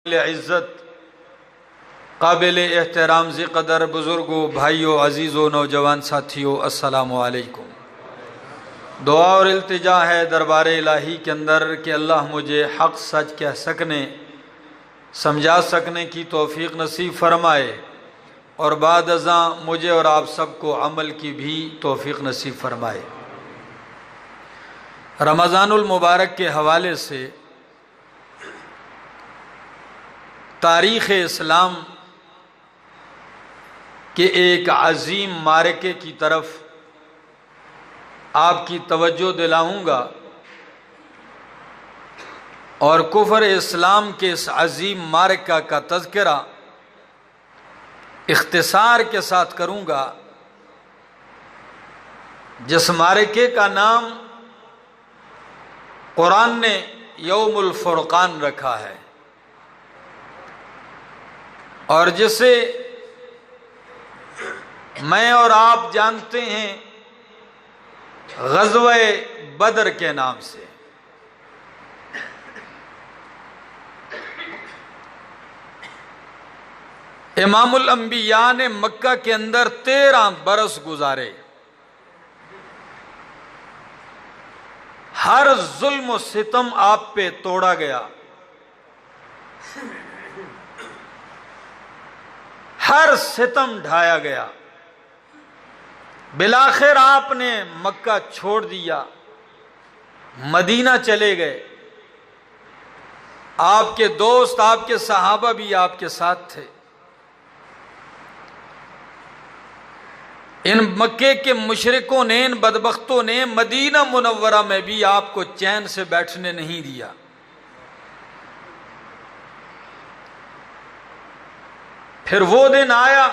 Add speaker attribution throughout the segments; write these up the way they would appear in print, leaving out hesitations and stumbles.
Speaker 1: عزت قابل احترام ذی قدر بزرگوں، بھائیوں، عزیزوں، نوجوان ساتھیوں، السلام علیکم۔ دعا اور التجا ہے دربار الہی کے اندر کہ اللہ مجھے حق سچ کہہ سکنے، سمجھا سکنے کی توفیق نصیب فرمائے، اور بعد ازاں مجھے اور آپ سب کو عمل کی بھی توفیق نصیب فرمائے۔ رمضان المبارک کے حوالے سے تاریخ اسلام کے ایک عظیم معرکے کی طرف آپ کی توجہ دلاؤں گا، اور کفر اسلام کے اس عظیم معرکہ کا تذکرہ اختصار کے ساتھ کروں گا، جس معرکے کا نام قرآن نے یوم الفرقان رکھا ہے، اور جسے میں اور آپ جانتے ہیں غزوہ بدر کے نام سے۔ امام الانبیاء نے مکہ کے اندر 13 برس گزارے، ہر ظلم و ستم آپ پہ توڑا گیا، ہر ستم ڈھایا گیا، بالآخر آپ نے مکہ چھوڑ دیا، مدینہ چلے گئے۔ آپ کے دوست، آپ کے صحابہ بھی آپ کے ساتھ تھے۔ ان مکے کے مشرکوں نے، ان بدبختوں نے مدینہ منورہ میں بھی آپ کو چین سے بیٹھنے نہیں دیا۔ پھر وہ دن آیا،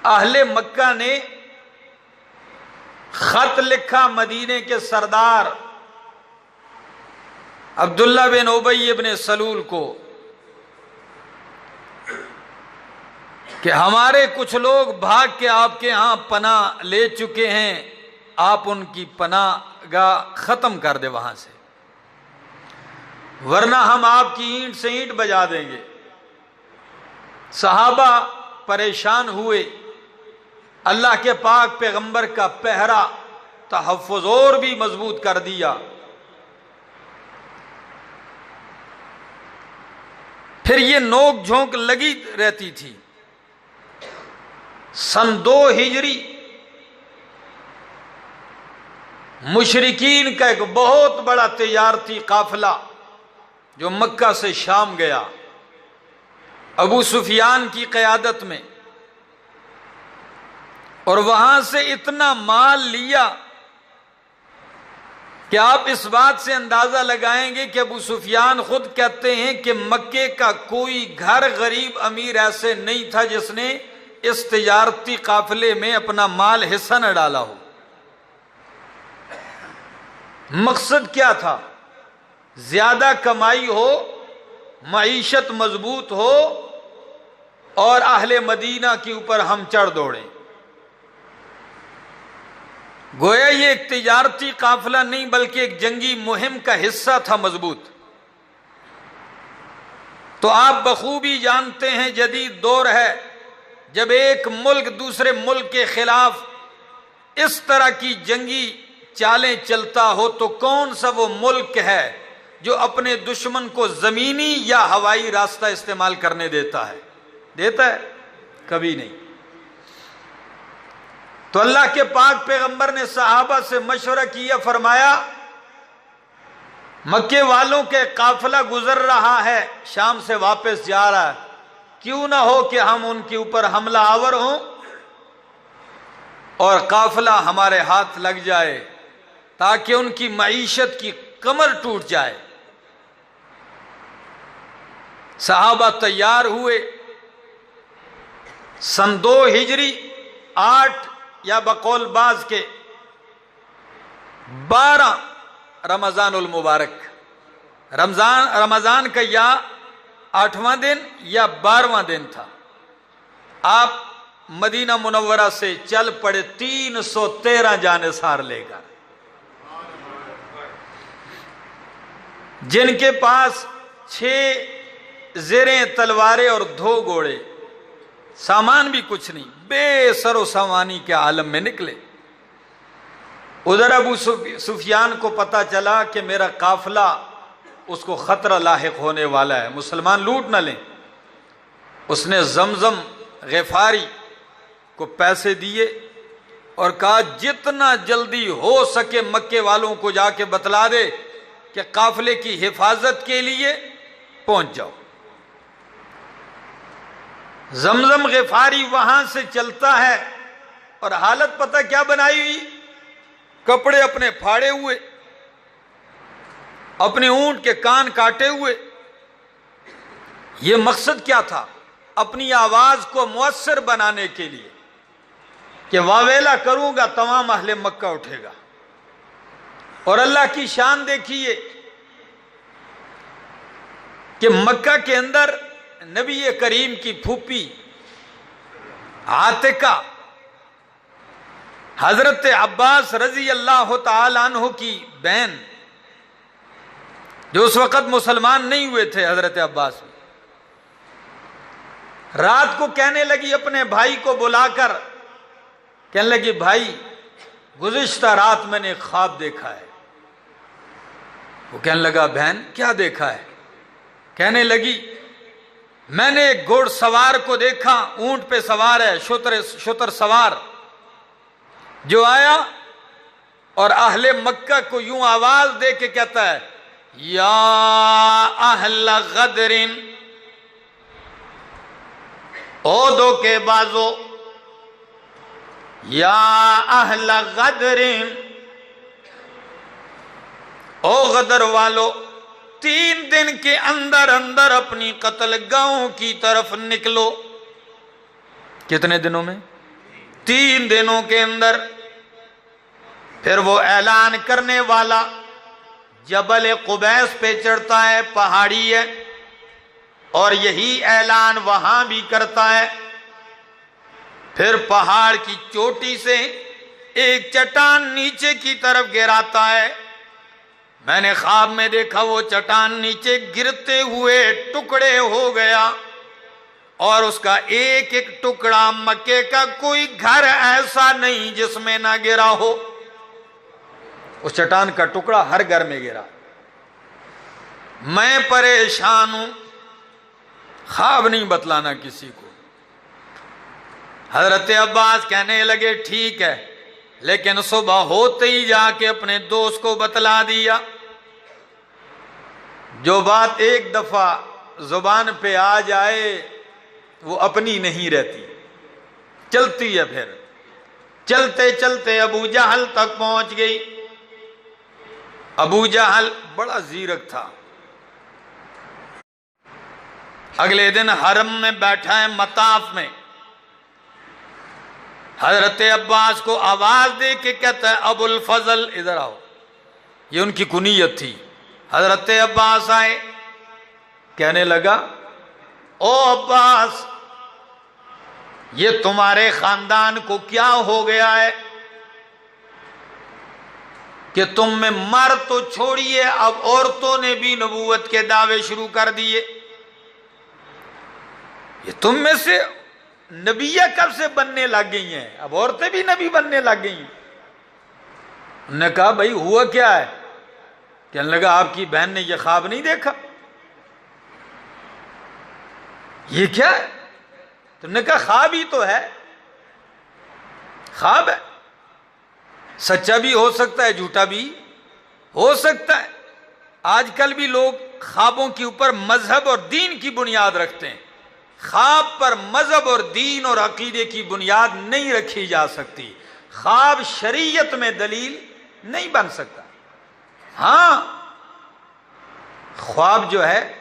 Speaker 1: اہل مکہ نے خط لکھا مدینے کے سردار عبداللہ بن ابی بن سلول کو کہ ہمارے کچھ لوگ بھاگ کے آپ کے ہاں پناہ لے چکے ہیں، آپ ان کی پناہ گاہ ختم کر دے وہاں سے، ورنہ ہم آپ کی اینٹ سے اینٹ بجا دیں گے۔ صحابہ پریشان ہوئے، اللہ کے پاک پیغمبر کا پہرا تحفظ اور بھی مضبوط کر دیا۔ پھر یہ نوک جھونک لگی رہتی تھی۔ سن 2 ہجری مشرکین کا ایک بہت بڑا تجارتی قافلہ جو مکہ سے شام گیا، ابو سفیان کی قیادت میں، اور وہاں سے اتنا مال لیا کہ آپ اس بات سے اندازہ لگائیں گے کہ ابو سفیان خود کہتے ہیں کہ مکے کا کوئی گھر غریب امیر ایسے نہیں تھا جس نے اس تجارتی قافلے میں اپنا مال حصہ نہ ڈالا ہو۔ مقصد کیا تھا؟ زیادہ کمائی ہو، معیشت مضبوط ہو، اور اہل مدینہ کے اوپر ہم چڑھ دوڑیں۔ گویا یہ ایک تجارتی قافلہ نہیں بلکہ ایک جنگی مہم کا حصہ تھا مضبوط۔ تو آپ بخوبی جانتے ہیں جدید دور ہے، جب ایک ملک دوسرے ملک کے خلاف اس طرح کی جنگی چالیں چلتا ہو تو کون سا وہ ملک ہے جو اپنے دشمن کو زمینی یا ہوائی راستہ استعمال کرنے دیتا ہے؟ دیتا ہے؟ کبھی نہیں۔ تو اللہ کے پاک پیغمبر نے صحابہ سے مشورہ کیا، فرمایا مکے والوں کے قافلہ گزر رہا ہے، شام سے واپس جا رہا ہے، کیوں نہ ہو کہ ہم ان کے اوپر حملہ آور ہوں اور قافلہ ہمارے ہاتھ لگ جائے تاکہ ان کی معیشت کی کمر ٹوٹ جائے۔ صحابہ تیار ہوئے۔ سن 2 ہجری 8 یا بقول بعض کے 12 رمضان المبارک، رمضان کا یا 8واں دن یا 12واں دن تھا، آپ مدینہ منورہ سے چل پڑے 313 جانثار لے کر، جن کے پاس 6 زیریں تلواریں اور 2 گھوڑے، سامان بھی کچھ نہیں، بے سر و سامانی کے عالم میں نکلے۔ ادھر ابو سفیان کو پتا چلا کہ میرا قافلہ اس کو خطرہ لاحق ہونے والا ہے، مسلمان لوٹ نہ لیں۔ اس نے زمزم غفاری کو پیسے دیے اور کہا جتنا جلدی ہو سکے مکے والوں کو جا کے بتلا دے کہ قافلے کی حفاظت کے لیے پہنچ جاؤ۔ زمزم غفاری وہاں سے چلتا ہے اور حالت پتہ کیا بنائی ہوئی، کپڑے اپنے پھاڑے ہوئے، اپنے اونٹ کے کان کاٹے ہوئے۔ یہ مقصد کیا تھا؟ اپنی آواز کو مؤثر بنانے کے لیے کہ واویلا کروں گا تمام اہل مکہ اٹھے گا۔ اور اللہ کی شان دیکھیے کہ مکہ کے اندر نبی کریم کی پھوپھی عاتکہ حضرت عباس رضی اللہ تعالی عنہ کی بہن، جو اس وقت مسلمان نہیں ہوئے تھے، حضرت عباس رات کو کہنے لگی اپنے بھائی کو بلا کر، کہنے لگی بھائی گزشتہ رات میں نے ایک خواب دیکھا ہے۔ وہ کہنے لگا بہن کیا دیکھا ہے؟ کہنے لگی میں نے ایک گھوڑ سوار کو دیکھا، اونٹ پہ سوار ہے، شتر سوار، جو آیا اور اہل مکہ کو یوں آواز دے کے کہتا ہے یا اہل غدر، او دھوکے بازو، یا اہل غدر، او غدر والو، 3 دن کے اندر اندر اپنی قتل گاہوں کی طرف نکلو۔ کتنے دنوں میں؟ 3 دنوں کے اندر۔ پھر وہ اعلان کرنے والا جبل قبیس پہ چڑھتا ہے، پہاڑی ہے، اور یہی اعلان وہاں بھی کرتا ہے۔ پھر پہاڑ کی چوٹی سے ایک چٹان نیچے کی طرف گراتا ہے۔ میں نے خواب میں دیکھا وہ چٹان نیچے گرتے ہوئے ٹکڑے ہو گیا، اور اس کا ایک ایک ٹکڑا مکے کا کوئی گھر ایسا نہیں جس میں نہ گرا ہو۔ اس چٹان کا ٹکڑا ہر گھر میں گرا۔ میں پریشان ہوں، خواب نہیں بتلانا کسی کو۔ حضرت عباس کہنے لگے ٹھیک ہے، لیکن صبح ہوتے ہی جا کے اپنے دوست کو بتلا دیا۔ جو بات ایک دفعہ زبان پہ آ جائے وہ اپنی نہیں رہتی، چلتی ہے۔ پھر چلتے چلتے ابو جہل تک پہنچ گئی۔ ابو جہل بڑا زیرک تھا، اگلے دن حرم میں بیٹھا ہے مطاف میں، حضرت عباس کو آواز دے کے کہتا ہے ابو الفضل ادھر آؤ، یہ ان کی کنیت تھی۔ حضرت عباس آئے، کہنے لگا او عباس، یہ تمہارے خاندان کو کیا ہو گیا ہے کہ تم میں مرد تو چھوڑیے، اب عورتوں نے بھی نبوت کے دعوے شروع کر دیے؟ یہ تم میں سے نبیہ کب سے بننے لگ گئی ہیں، اب عورتیں بھی نبی بننے لگ گئی ہیں۔ انہوں نے کہا بھائی ہوا کیا ہے؟ کہنے لگا آپ کی بہن نے یہ خواب نہیں دیکھا؟ یہ کیا ہے؟ تم نے کہا خواب ہی تو ہے، خواب ہے، سچا بھی ہو سکتا ہے، جھوٹا بھی ہو سکتا ہے۔ آج کل بھی لوگ خوابوں کے اوپر مذہب اور دین کی بنیاد رکھتے ہیں۔ خواب پر مذہب اور دین اور عقیدے کی بنیاد نہیں رکھی جا سکتی۔ خواب شریعت میں دلیل نہیں بن سکتا۔ ہاں خواب جو ہے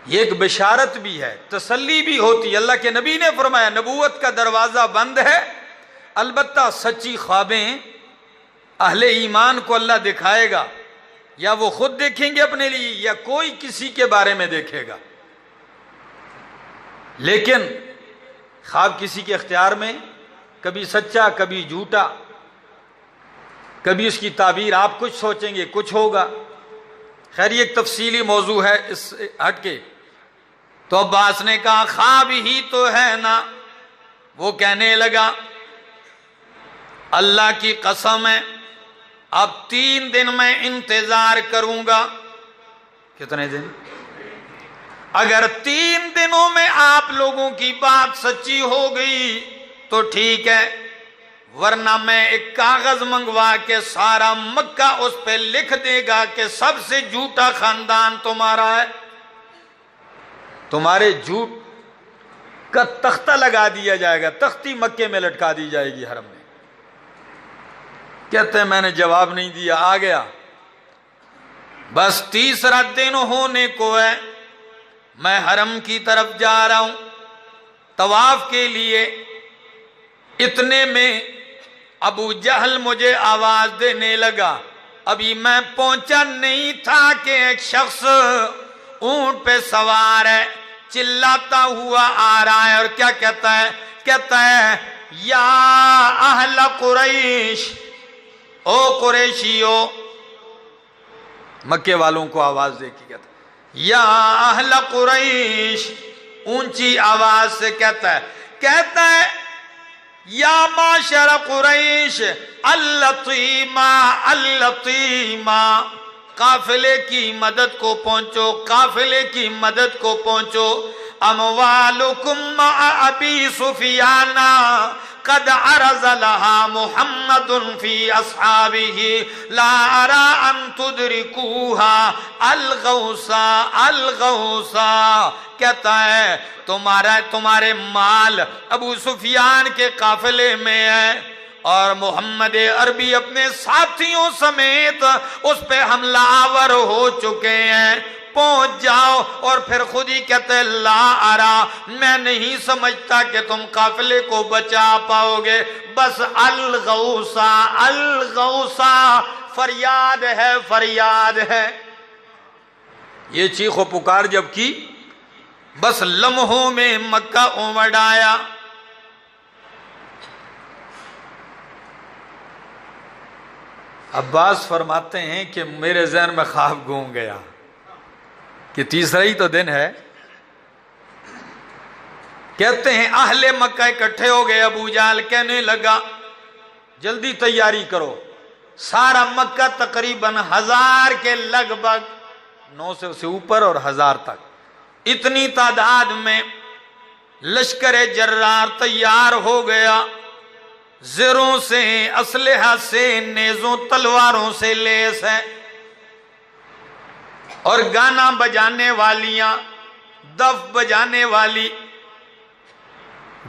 Speaker 1: یہ ایک بشارت بھی ہے، تسلی بھی ہوتی ہے۔ اللہ کے نبی نے فرمایا نبوت کا دروازہ بند ہے، البتہ سچی خوابیں اہل ایمان کو اللہ دکھائے گا، یا وہ خود دیکھیں گے اپنے لیے یا کوئی کسی کے بارے میں دیکھے گا۔ لیکن خواب کسی کے اختیار میں، کبھی سچا کبھی جھوٹا، کبھی اس کی تعبیر آپ کچھ سوچیں گے کچھ ہوگا۔ خیر یہ ایک تفصیلی موضوع ہے اس سے ہٹ کے. تو عباس نے کہا خواب ہی تو ہے نا. وہ کہنے لگا اللہ کی قسم ہے اب 3 دن میں انتظار کروں گا. کتنے دن؟ اگر 3 دنوں میں آپ لوگوں کی بات سچی ہو گئی تو ٹھیک ہے، ورنہ میں ایک کاغذ منگوا کے سارا مکہ اس پہ لکھ دے گا کہ سب سے جھوٹا خاندان تمہارا ہے. تمہارے جھوٹ کا تختہ لگا دیا جائے گا، تختی مکے میں لٹکا دی جائے گی حرم میں. کہتے ہیں میں نے جواب نہیں دیا، آ گیا. بس 3 دن ہونے کو ہے، میں حرم کی طرف جا رہا ہوں طواف کے لیے. اتنے میں ابو جہل مجھے آواز دینے لگا. ابھی میں پہنچا نہیں تھا کہ ایک شخص اونٹ پہ سوار ہے، چلاتا ہوا آ رہا ہے اور کیا کہتا ہے؟ کہتا ہے یا اہل قریش، او قریشیو. مکے والوں کو آواز دے کے کہتا ہے یا اہل قریش، اونچی آواز سے کہتا ہے یا معاشر قریش اللطیمہ اللطیمہ، قافلے کی مدد کو پہنچو، قافلے کی مدد کو پہنچو. اموالکم مع ابی سفیان قد عرض لها محمد فی اصحابہ لا ارى ان تدرکوها الغوثا الغوثا. کہتا ہے تمہارے مال ابو سفیان کے قافلے میں ہے اور محمد عربی اپنے ساتھیوں سمیت اس پہ حملہ آور ہو چکے ہیں، پہنچ جاؤ. اور پھر خود ہی کہتے لا ارا، میں نہیں سمجھتا کہ تم قافلے کو بچا پاؤ گے. بس الغوثا الغوثا، فریاد ہے فریاد ہے. یہ چیخ و پکار جب کی بس لمحوں میں مکہ امڑ آیا. عباس فرماتے ہیں کہ میرے ذہن میں خواب گھوم گیا کہ 3 ہی تو دن ہے. کہتے ہیں اہل مکہ اکٹھے ہو گئے. ابو جہل کہنے لگا جلدی تیاری کرو. سارا مکہ تقریباً 1000 کے لگ بھگ، 900 سے اوپر اور 1000 تک، اتنی تعداد میں لشکر جرار تیار ہو گیا. زروں سے، اسلحہ سے، نیزوں تلواروں سے لیس ہے. اور گانا بجانے والیاں، دف بجانے والی،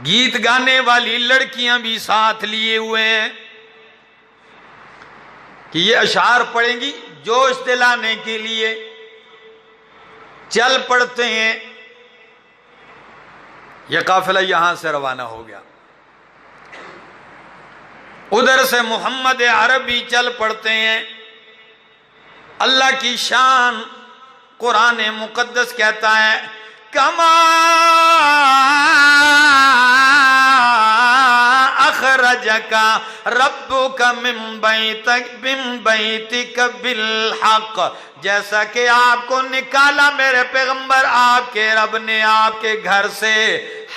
Speaker 1: گیت گانے والی لڑکیاں بھی ساتھ لیے ہوئے ہیں کہ یہ اشعار پڑھیں گی جوش دلانے کے لیے. چل پڑتے ہیں. یہ قافلہ یہاں سے روانہ ہو گیا. ادھر سے محمد عربی چل پڑتے ہیں. اللہ کی شان قرآن مقدس کہتا ہے کما اخرجک ربک من بیتک بالحق، جیسا کہ آپ کو نکالا میرے پیغمبر آپ کے رب نے آپ کے گھر سے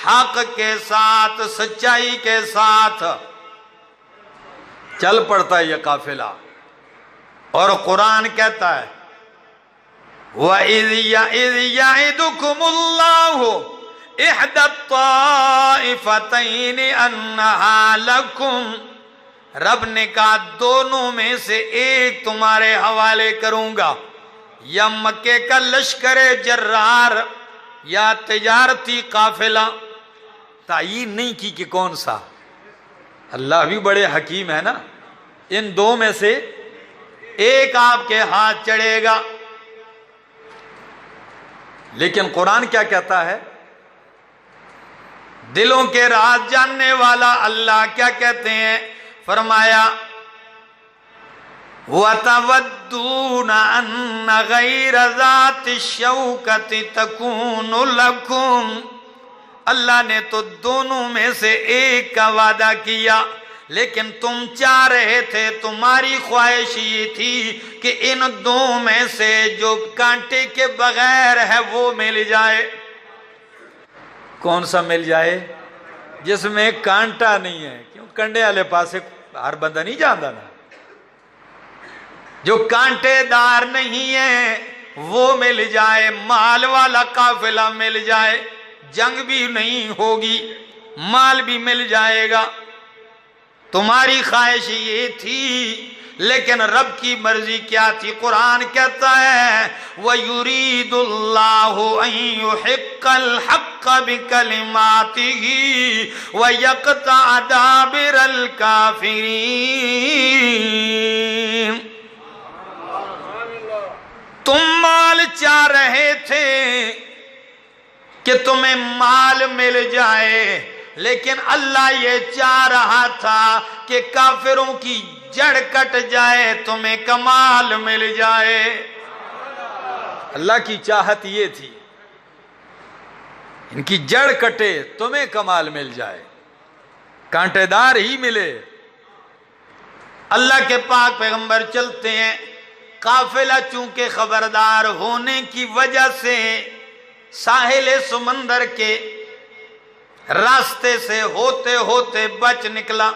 Speaker 1: حق کے ساتھ، سچائی کے ساتھ. چل پڑتا ہے یہ قافلہ. اور قرآن کہتا ہے وَإِذْ يَعِدُكُمُ اللَّهُ إِحْدَى الطَّائِفَتَيْنِ أَنَّهَا لَكُمْ، رب نے کہا دونوں میں سے ایک تمہارے حوالے کروں گا. یا مکے کا لشکر جرار یا تجارتی قافلہ. تعیین نہیں کی کہ کون سا. اللہ بھی بڑے حکیم ہے نا. ان دو میں سے ایک آپ کے ہاتھ چڑھے گا. لیکن قرآن کیا کہتا ہے؟ دلوں کے راز جاننے والا اللہ کیا کہتے ہیں؟ فرمایا وَتَوَدُّونَ أَنَّ غَيْرَ ذَاتِ الشَّوْكَةِ تَكُونُ لَكُمْ. اللہ نے تو دونوں میں سے ایک کا وعدہ کیا، لیکن تم چاہ رہے تھے، تمہاری خواہش یہ تھی کہ ان دو میں سے جو کانٹے کے بغیر ہے وہ مل جائے۔ کون سا مل جائے؟ جس میں کانٹا نہیں ہے، کیوں کنڈے والے پاس ہر بندہ نہیں جانتا نا، جو کانٹے دار نہیں ہے وہ مل جائے، مال والا قافلہ مل جائے، جنگ بھی نہیں ہوگی، مال بھی مل جائے گا۔ تمہاری خواہش یہ تھی، لیکن رب کی مرضی کیا تھی؟ قرآن کہتا ہے وَيُرِيدُ اللَّهُ أَن يُحِقَّ الْحَقَّ بِكَلِمَاتِهِ وَيَقْطَعَ دَابِرَ الْكَافِرِينَ۔ تم مال چاہ رہے تھے کہ تمہیں مال مل جائے، لیکن اللہ یہ چاہ رہا تھا کہ کافروں کی جڑ کٹ جائے، تمہیں کمال مل جائے۔ اللہ کی چاہت یہ تھی، ان کی جڑ کٹے، تمہیں کمال مل جائے، کانٹے دار ہی ملے۔ اللہ کے پاک پیغمبر چلتے ہیں، قافلہ چونکہ خبردار ہونے کی وجہ سے ساحل سمندر کے راستے سے ہوتے ہوتے بچ نکلا،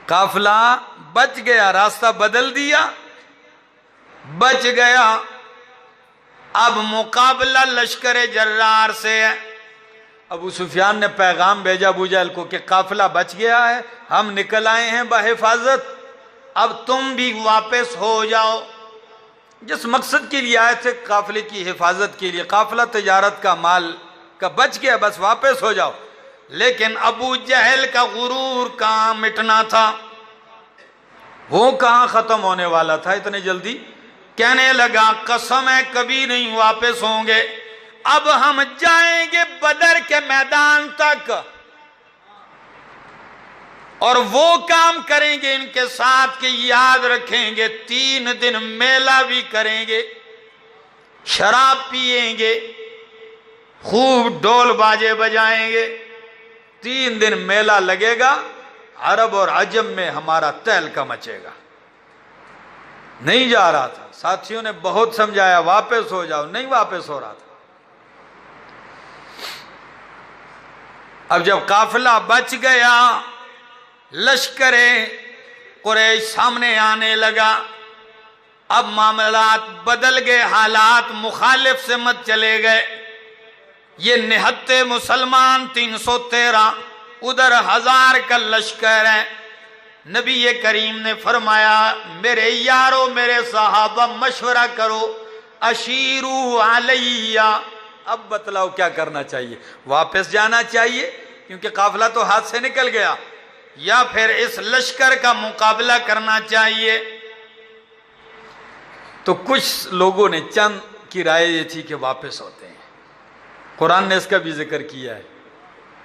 Speaker 1: قافلہ بچ گیا، راستہ بدل دیا، بچ گیا۔ اب مقابلہ لشکر جرار سے ہے۔ ابو سفیان نے پیغام بھیجا ابو جہل کو کہ قافلہ بچ گیا ہے، ہم نکل آئے ہیں بحفاظت، اب تم بھی واپس ہو جاؤ۔ جس مقصد کے لیے آئے تھے، قافلے کی حفاظت کے لیے، قافلہ تجارت کا مال کا بچ گیا، بس واپس ہو جاؤ۔ لیکن ابو جہل کا غرور کہاں مٹنا تھا، وہ کہاں ختم ہونے والا تھا اتنے جلدی؟ کہنے لگا قسم ہے کبھی نہیں واپس ہوں گے، اب ہم جائیں گے بدر کے میدان تک اور وہ کام کریں گے ان کے ساتھ کہ یاد رکھیں گے 3 دن میلہ بھی کریں گے، شراب پیئیں گے، خوب ڈول باجے بجائیں گے، 3 دن میلہ لگے گا، عرب اور عجم میں ہمارا تہلکہ مچے گا۔ نہیں جا رہا تھا، ساتھیوں نے بہت سمجھایا واپس ہو جاؤ، نہیں واپس ہو رہا تھا۔ اب جب قافلہ بچ گیا، لشکر قریش سامنے آنے لگا، اب معاملات بدل گئے، حالات مخالف سے مت چلے گئے۔ یہ نہتے مسلمان 313، ادھر 1000 کا لشکر ہے۔ نبی کریم نے فرمایا میرے یارو، میرے صحابہ مشورہ کرو، اشیرو علیہ، اب بتلاؤ کیا کرنا چاہیے؟ واپس جانا چاہیے کیونکہ قافلہ تو ہاتھ سے نکل گیا، یا پھر اس لشکر کا مقابلہ کرنا چاہیے؟ تو کچھ لوگوں نے چند کی رائے یہ تھی کہ واپس ہوتے ہیں۔ قرآن نے اس کا بھی ذکر کیا ہے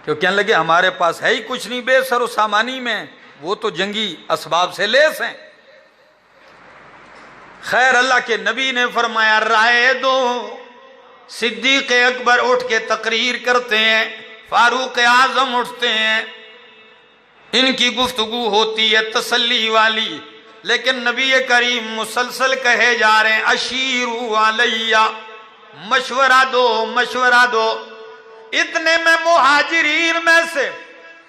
Speaker 1: کہ وہ کہنے لگے ہمارے پاس ہے ہی کچھ نہیں، بے سر و سامانی میں، وہ تو جنگی اسباب سے لیس ہیں۔ خیر اللہ کے نبی نے فرمایا رائے دو۔ صدیق اکبر اٹھ کے تقریر کرتے ہیں، فاروق اعظم اٹھتے ہیں، ان کی گفتگو ہوتی ہے تسلی والی، لیکن نبی کریم مسلسل کہے جا رہے ہیں اشیرو علیہ، مشورہ دو مشورہ دو۔ اتنے میں مہاجرین میں سے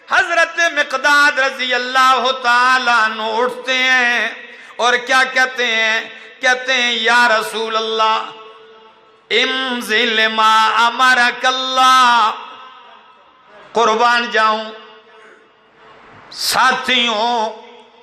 Speaker 1: حضرت مقداد رضی اللہ تعالیٰ عنہ اٹھتے ہیں اور کیا کہتے ہیں؟ کہتے ہیں یا رسول اللہ امضل ما امرک اللہ، قربان جاؤں، ساتھی ہوں،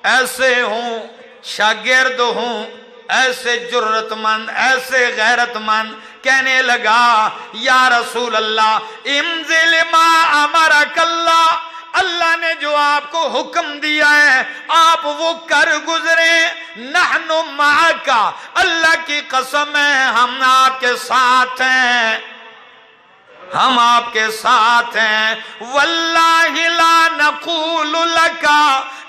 Speaker 1: ایسے ہوں، شاگرد ہوں، ایسے جرت مند، ایسے غیرت مند، کہنے لگا یا رسول اللہ امضل ما امرک اللہ، اللہ نے جو آپ کو حکم دیا ہے آپ وہ کر گزریں، نحن معک، اللہ کی قسم ہے ہم آپ کے ساتھ ہیں، ہم آپ کے ساتھ ہیں، واللہ لا نقول لک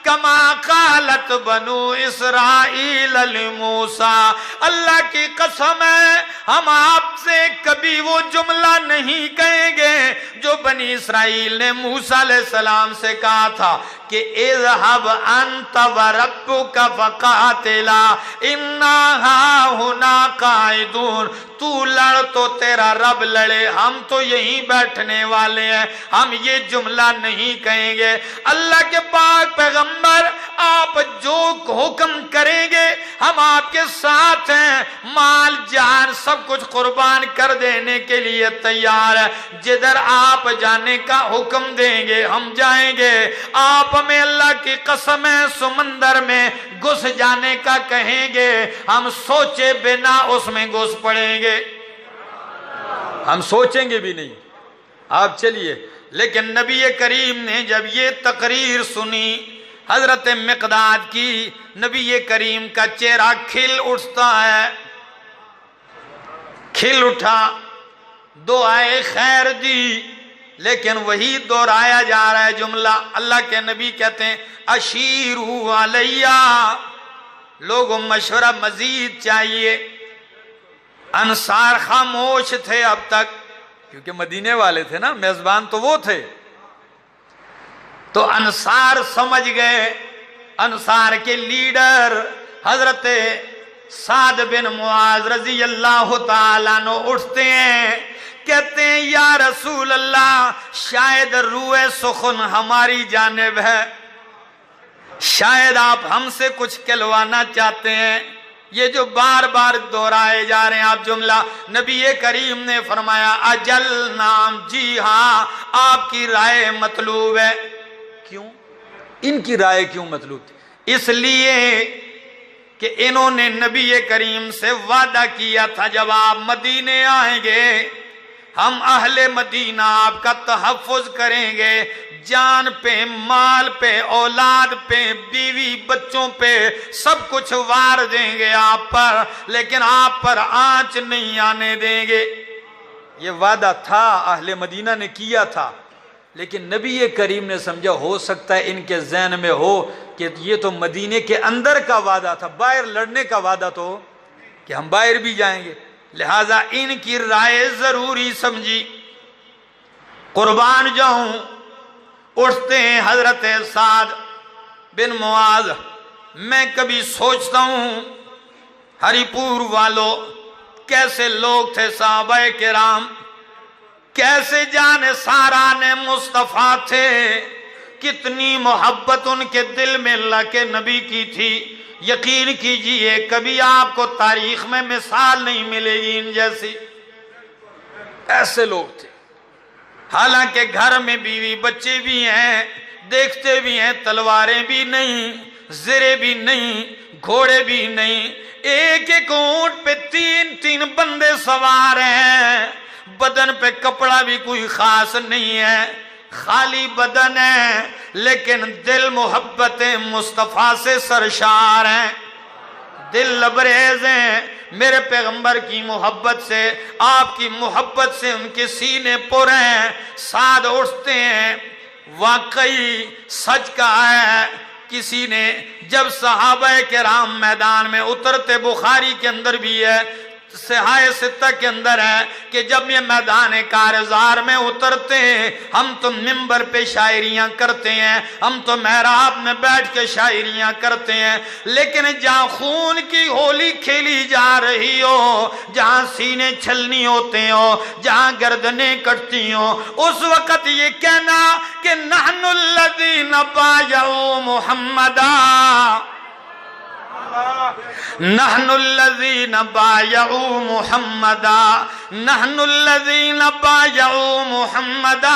Speaker 1: کما قالت بنو اسرائیل لموسیٰ، اللہ کی قسم ہے ہم آپ سے کبھی کبھی وہ جملہ نہیں کہیں گے جو بنی اسرائیل نے موسیٰ علیہ السلام سے کہا تھا کہ اذهب انت وربک فقاتلا انا ہاہنا قاعدون، تو لڑ تو تیرا رب لڑے، ہم تو یہیں بیٹھنے والے ہیں، ہم یہ جملہ نہیں کہیں گے۔ اللہ کے پاک پیغمبر آپ جو حکم کریں گے ہم آپ کے ساتھ ہیں، مال جان سب کچھ قربان کر دینے کے لیے تیار ہے، جدھر آپ جانے کا حکم دیں گے ہم جائیں گے۔ آپ ہمیں اللہ کی قسم ہے سمندر میں گھس جانے کا کہیں گے، ہم سوچے بنا اس میں گھس پڑیں گے، ہم سوچیں گے بھی نہیں، آپ چلیے۔ لیکن نبی کریم نے جب یہ تقریر سنی حضرت مقداد کی، نبی کریم کا چہرہ کھل اٹھتا ہے، کھل اٹھا، دعائے خیر دی، لیکن وہی دہرایا جا رہا ہے جملہ۔ اللہ کے نبی کہتے ہیں اشیروا علیہ، لوگوں مشورہ مزید چاہیے۔ انصار خاموش تھے اب تک، کیونکہ مدینے والے تھے نا، میزبان تو وہ تھے، تو انصار سمجھ گئے۔ انصار کے لیڈر حضرت سعد بن معاذ رضی اللہ تعالیٰ عنہ اٹھتے ہیں، کہتے ہیں یا رسول اللہ شاید روح سخن ہماری جانب ہے، شاید آپ ہم سے کچھ کہلوانا چاہتے ہیں۔ یہ جو بار بار دہرائے جا رہے ہیں آپ جملہ، نبی کریم نے فرمایا اجل نام، جی ہاں آپ کی رائے مطلوب ہے۔ کیوں؟ ان کی رائے کیوں مطلوب تھی؟ اس لیے کہ انہوں نے نبی کریم سے وعدہ کیا تھا جب آپ مدینے آئیں گے ہم اہل مدینہ آپ کا تحفظ کریں گے، جان پہ، مال پہ، اولاد پہ، بیوی بچوں پہ سب کچھ وار دیں گے آپ پر، لیکن آپ پر آنچ نہیں آنے دیں گے۔ یہ وعدہ تھا، اہل مدینہ نے کیا تھا، لیکن نبی کریم نے سمجھا ہو سکتا ہے ان کے ذہن میں ہو کہ یہ تو مدینے کے اندر کا وعدہ تھا، باہر لڑنے کا وعدہ تو کہ ہم باہر بھی جائیں گے، لہٰذا ان کی رائے ضروری سمجھی۔ قربان جاؤں، اٹھتے ہیں حضرت سعد بن معاذ۔ میں کبھی سوچتا ہوں ہری پور والوں کیسے لوگ تھے، صحابہ کرام کیسے جانثاران مصطفیٰ تھے، کتنی محبت ان کے دل میں اللہ کے نبی کی تھی۔ یقین کیجئے کبھی آپ کو تاریخ میں مثال نہیں ملے گی ان جیسی، ایسے لوگ تھے۔ حالانکہ گھر میں بیوی بچے بھی ہیں، دیکھتے بھی ہیں، تلواریں بھی نہیں، زرے بھی نہیں، گھوڑے بھی نہیں، ایک ایک اونٹ پہ تین تین بندے سوار ہیں، بدن پہ کپڑا بھی کوئی خاص نہیں ہے، خالی بدن ہے، لیکن دل محبت مصطفیٰ سے سرشار ہیں، دل لبریز ہیں میرے پیغمبر کی محبت سے، آپ کی محبت سے ان کے سینے پر ہیں۔ سعد اٹھتے ہیں، واقعی سچ کہا ہے کسی نے، جب صحابہ کرام میدان میں اترتے، بخاری کے اندر بھی ہے، صحاح ستہ کے اندر ہے کہ جب یہ میدان کارزار میں اترتے ہیں ہم تو منبر پہ شاعریاں کرتے ہیں، ہم تو محراب میں بیٹھ کے شاعریاں کرتے ہیں، لیکن جہاں خون کی ہولی کھیلی جا رہی ہو، جہاں سینے چھلنی ہوتے ہو، جہاں گردنیں کٹتی ہوں، اس وقت یہ کہنا کہ نحن الذین بایعوا محمدا، نحن الذین بایعوا محمدا، نحن الذین بایعوا محمدا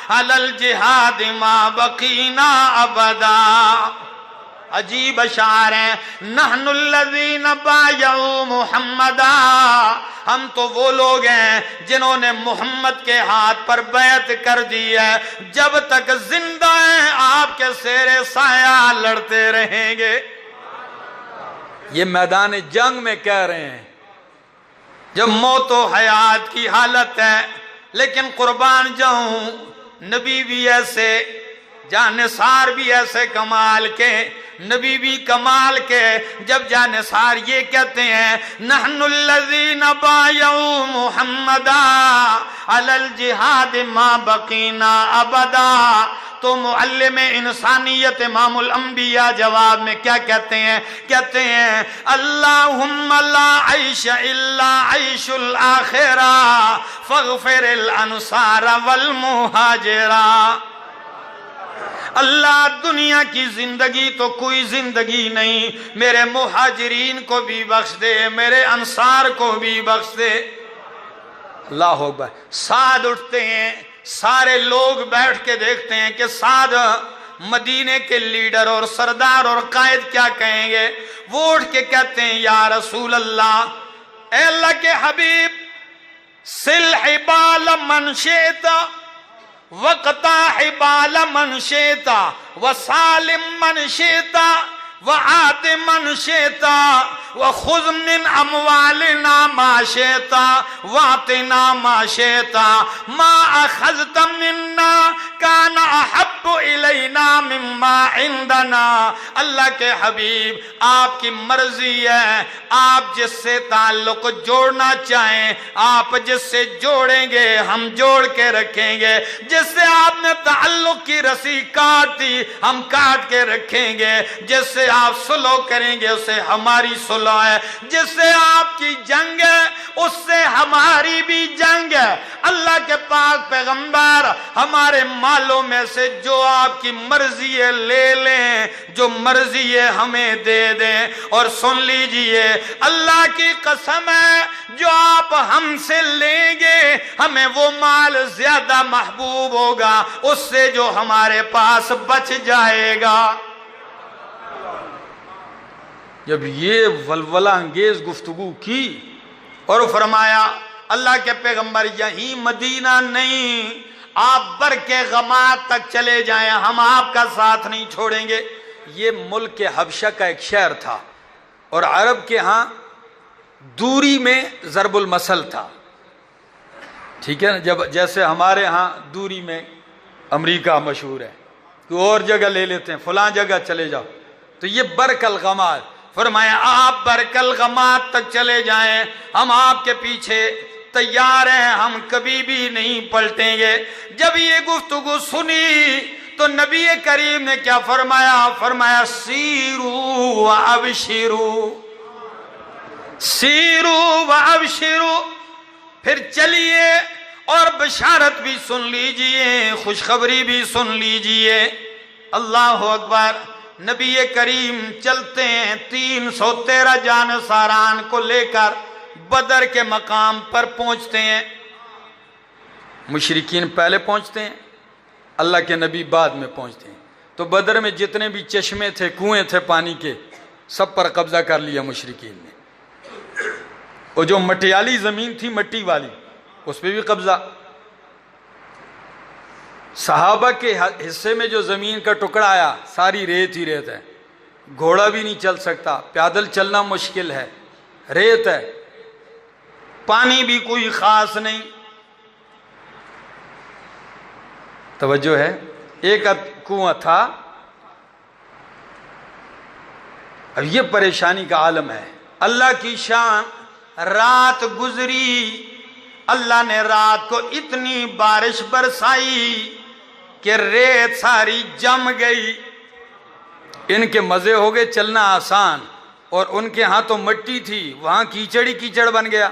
Speaker 1: علی الجہاد ما بقینا ابدا۔ عجیب اشعار ہیں، نحن الذین بایعوا محمدا، ہم تو وہ لوگ ہیں جنہوں نے محمد کے ہاتھ پر بیعت کر دی ہے، جب تک زندہ ہیں آپ کے زیر سایہ لڑتے رہیں گے۔ یہ میدان جنگ میں کہہ رہے ہیں جب موت و حیات کی حالت ہے، لیکن قربان جاؤں نبی بھی ایسے، جانثار بھی ایسے کمال کے، نبی بھی کمال کے جب جانثار یہ کہتے ہیں نحن الذین بایعوا محمدا علی الجہاد ما بقینا ابدا، تو معلم انسانیت امام الانبیاء جواب میں کیا کہتے ہیں؟ کہتے ہیں اللہم لا عیش الا عیش الاخرہ فاغفر الانصار والمہاجرہ۔ اللہ دنیا کی زندگی تو کوئی زندگی نہیں، میرے مہاجرین کو بھی بخش دے، میرے انصار کو بھی بخش دے۔ اللہ اکبر۔ سعد اٹھتے ہیں، سارے لوگ بیٹھ کے دیکھتے ہیں کہ سعد مدینے کے لیڈر اور سردار اور قائد کیا کہیں گے۔ وہ اٹھ کے کہتے ہیں یا رسول اللہ، اے اللہ کے حبیب، سل حبال من شئت وقطع حبال من شئت وسالم من شئت وعاد من شئت وخذ من اموالنا ما شئت واعطنا ما شئت ما اخذت منا كان احب الینا مما عندنا۔ اللہ کے حبیب، آپ کی مرضی ہے، آپ جس سے تعلق جوڑنا چاہیں آپ جس سے جوڑیں گے ہم جوڑ کے رکھیں گے، جس سے آپ نے تعلق کی رسی کاٹ دی ہم کاٹ کے رکھیں گے، جس سے آپ صلح کریں گے اس سے ہماری صلح ہے، جس سے آپ کی جنگ ہے اس سے ہماری بھی جنگ ہے۔ اللہ کے پاک پیغمبر، ہمارے مالوں میں سے جو آپ کی مرضی ہے لے لیں، جو مرضی ہے ہمیں دے دیں، اور سن لیجئے اللہ کی قسم ہے جو آپ ہم سے لیں گے ہمیں وہ مال زیادہ محبوب ہوگا اس سے جو ہمارے پاس بچ جائے گا۔ جب یہ ولولہ انگیز گفتگو کی اور فرمایا اللہ کے پیغمبر یہیں مدینہ نہیں، آپ بر کے غمات تک چلے جائیں، ہم آپ کا ساتھ نہیں چھوڑیں گے۔ یہ ملک کے حبشہ کا ایک شہر تھا، اور عرب کے ہاں دوری میں ضرب المثل تھا، ٹھیک ہے نا؟ جب جیسے ہمارے ہاں دوری میں امریکہ مشہور ہے، کوئی اور جگہ لے لیتے ہیں فلاں جگہ چلے جاؤ، تو یہ برک الغمات، فرمایا آپ برک الغمات تک چلے جائیں، ہم آپ کے پیچھے تیار ہیں، ہم کبھی بھی نہیں پلٹیں گے۔ جب یہ گفتگو سنی تو نبی کریم نے کیا فرمایا؟ فرمایا سیرو و ابشرو، سیرو و ابشرو، پھر چلیے اور بشارت بھی سن لیجئے، خوشخبری بھی سن لیجئے۔ اللہ اکبر۔ نبی کریم چلتے ہیں 313 جانصاران کو لے کر بدر کے مقام پر پہنچتے ہیں۔ مشرکین پہلے پہنچتے ہیں، اللہ کے نبی بعد میں پہنچتے ہیں۔ تو بدر میں جتنے بھی چشمے تھے، کنویں تھے پانی کے، سب پر قبضہ کر لیا مشرکین نے، اور جو مٹیالی زمین تھی مٹی والی اس پہ بھی قبضہ۔ صحابہ کے حصے میں جو زمین کا ٹکڑا آیا ساری ریت ہی ریت ہے، گھوڑا بھی نہیں چل سکتا، پیادل چلنا مشکل ہے، ریت ہے، پانی بھی کوئی خاص نہیں۔ توجہ ہے، ایک کنواں تھا، اب یہ پریشانی کا عالم ہے۔ اللہ کی شان، رات گزری، اللہ نے رات کو اتنی بارش برسائی کہ ریت ساری جم گئی۔ ان کے مزے ہو گئے چلنا آسان، اور ان کے ہاں تو مٹی تھی، وہاں کیچڑ ہی کیچڑ بن گیا،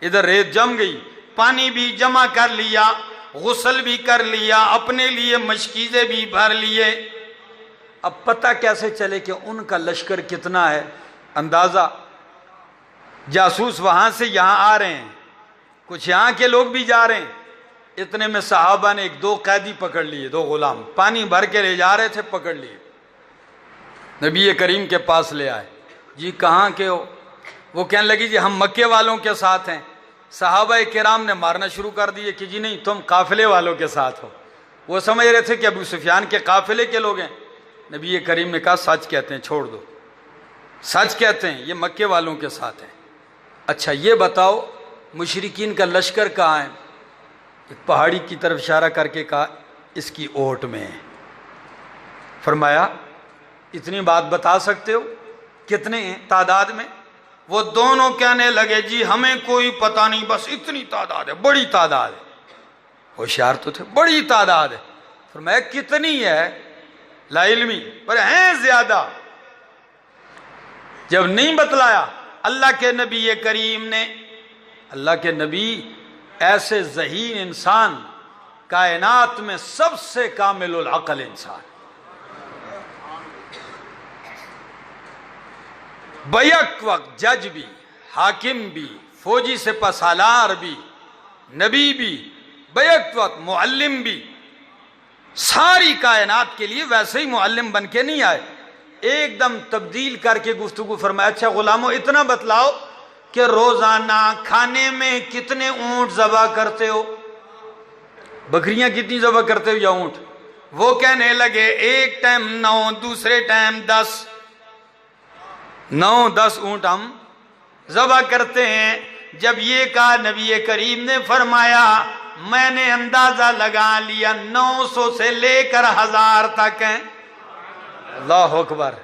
Speaker 1: ادھر ریت جم گئی۔ پانی بھی جمع کر لیا، غسل بھی کر لیا، اپنے لیے مشکیزیں بھی بھر لیے۔ اب پتہ کیسے چلے کہ ان کا لشکر کتنا ہے؟ اندازہ، جاسوس وہاں سے یہاں آ رہے ہیں، کچھ یہاں کے لوگ بھی جا رہے ہیں۔ اتنے میں صحابہ نے 1-2 قیدی پکڑ لیے، 2 غلام پانی بھر کے لے جا رہے تھے، پکڑ لیے، نبی کریم کے پاس لے آئے۔ جی کہاں کے ہو؟ وہ کہنے لگی جی ہم مکے والوں کے ساتھ ہیں۔ صحابہ کرام نے مارنا شروع کر دیے کہ جی نہیں تم قافلے والوں کے ساتھ ہو۔ وہ سمجھ رہے تھے کہ ابو سفیان کے قافلے کے لوگ ہیں۔ نبی کریم نے کہا سچ کہتے ہیں، چھوڑ دو، سچ کہتے ہیں، یہ مکے والوں کے ساتھ ہیں۔ اچھا یہ بتاؤ مشرکین کا لشکر کہاں ہے؟ ایک پہاڑی کی طرف اشارہ کر کے کہا اس کی اوٹ میں ہے۔ فرمایا اتنی بات بتا سکتے ہو کتنے ہیں تعداد میں؟ وہ دونوں کہنے لگے جی ہمیں کوئی پتہ نہیں، بس اتنی تعداد ہے، بڑی تعداد ہے۔ ہوشیار تو تھے، بڑی تعداد ہے۔ فرمایا کتنی ہے؟ لا علمی، پر ہیں زیادہ۔ جب نہیں بتلایا اللہ کے نبی کریم نے، اللہ کے نبی ایسے ذہین انسان، کائنات میں سب سے کامل العقل انسان، بیک وقت جج بھی، حاکم بھی، فوجی سپہ سالار بھی، نبی بھی، بیک وقت معلم بھی، ساری کائنات کے لیے ویسے ہی معلم بن کے نہیں آئے، ایک دم تبدیل کر کے گفتگو فرمایا اچھا غلاموں اتنا بتلاؤ کہ روزانہ کھانے میں کتنے اونٹ ذبح کرتے ہو؟ بکریاں کتنی ذبح کرتے ہو یا اونٹ؟ وہ کہنے لگے ایک ٹائم 9، دوسرے ٹائم 10، 9-10 اونٹ ہم ذبح کرتے ہیں۔ جب یہ کہا نبی کریم نے فرمایا میں نے اندازہ لگا لیا 900 سے لے کر 1000 تک ہیں۔ اللہ اکبر۔